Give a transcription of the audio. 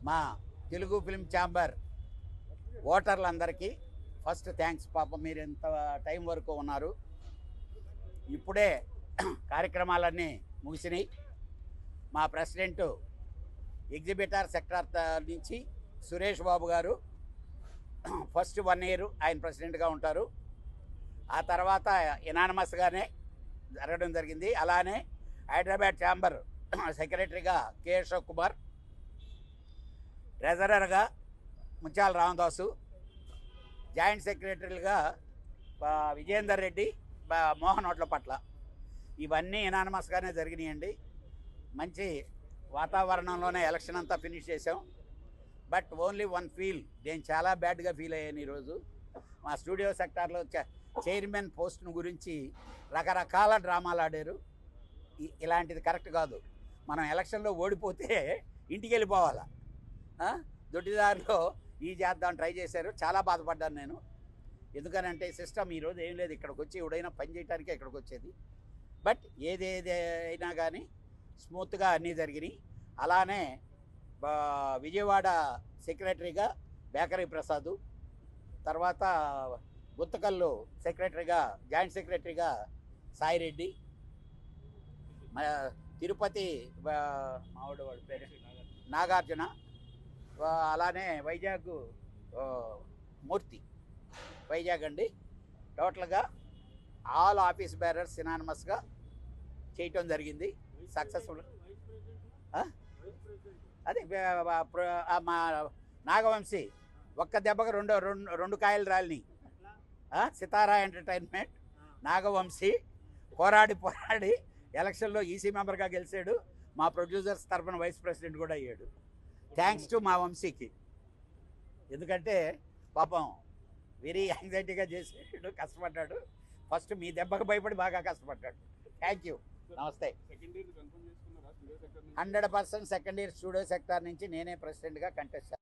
మా Telugu film chamber ఓటర్లందరికీ first thanks. పాపం మీరు ఎంత టైం వరకు ఉన్నారు. ఇప్పుడే కార్యక్రమాలన్నీ ముగిసినాయి. మా ప్రెసిడెంట్ ఎగ్జిబిటర్ సెక్టార్ నుంచి సురేష్ బాబు గారు ఫస్ట్ 1 ఇయర్ ఆయన ప్రెసిడెంట్గా ఉంటారు. ఆ తర్వాత ఎనానమస్గానే జరగడం జరిగింది. అలానే హైదరాబాద్ ఛాంబర్ సెక్రటరీగా కె అశోక్ కుమార్, ట్రెజరర్గా ముత్యాల రామదాసు, జాయింట్ సెక్రటరీలుగా విజయేందర్ రెడ్డి, మోహన్ ఒట్లపట్ల, ఇవన్నీ ఎనానమస్గానే జరిగినాయండి. మంచి వాతావరణంలోనే ఎలక్షన్ అంతా ఫినిష్ చేసాం. బట్ ఓన్లీ వన్ ఫీల్, నేను చాలా బ్యాడ్గా ఫీల్ అయ్యాను ఈరోజు. మా స్టూడియో సెక్టార్లో చైర్మన్ పోస్ట్ను గురించి రకరకాల డ్రామాలు ఆడారు. ఇలాంటిది కరెక్ట్ కాదు. మనం ఎలక్షన్లో ఓడిపోతే ఇంటికి వెళ్ళిపోవాలా? దొడ్డిదారిలో ఈ చేద్దాం ట్రై చేశారు. చాలా బాధపడ్డాను నేను. ఎందుకనంటే సిస్టమ్ ఈరోజు ఏం లేదు. ఇక్కడికి వచ్చి ఎవడైనా పని చేయడానికే ఇక్కడికి వచ్చేది. బట్ ఏదైనా కానీ స్మూత్గా అన్నీ జరిగినాయి. అలానే విజయవాడ సెక్రటరీగా బేకరీ ప్రసాదు, తర్వాత గుత్తకల్లు సెక్రటరీగా జాయింట్ సెక్రటరీగా సాయిరెడ్డి, తిరుపతి మావాడు వాడి పేరు నాగార్జున, అలానే వైజాగ్ మూర్తి, వైజాగ్ అండి. టోటల్గా ఆల్ ఆఫీస్ బేరర్స్ సినానమస్గా చేయటం జరిగింది. సక్సెస్ఫుల్. అదే మా నాగవంశీ ఒక్క దెబ్బకు రెండు కాయలు రాలిని. సితారా ఎంటర్టైన్మెంట్ నాగవంశీ పోరాడి ఎలక్షన్లో ఈసీ మెంబర్గా గెలిచాడు. మా ప్రొడ్యూసర్స్ తరఫున వైస్ ప్రెసిడెంట్ కూడా అయ్యాడు. థ్యాంక్స్ టు మా వంశీకి. ఎందుకంటే పాపం వెరీ యాంగ్జైటీగా చేసాడు, కష్టపడ్డాడు. ఫస్ట్ మీ దెబ్బకు భయపడి బాగా కష్టపడ్డాడు. Thank you. నమస్తే. 100% సెకండ్ ఇయర్ స్టూడియో సెక్టార్ నుంచి నేనే ప్రెసిడెంట్గా కంటెస్ట్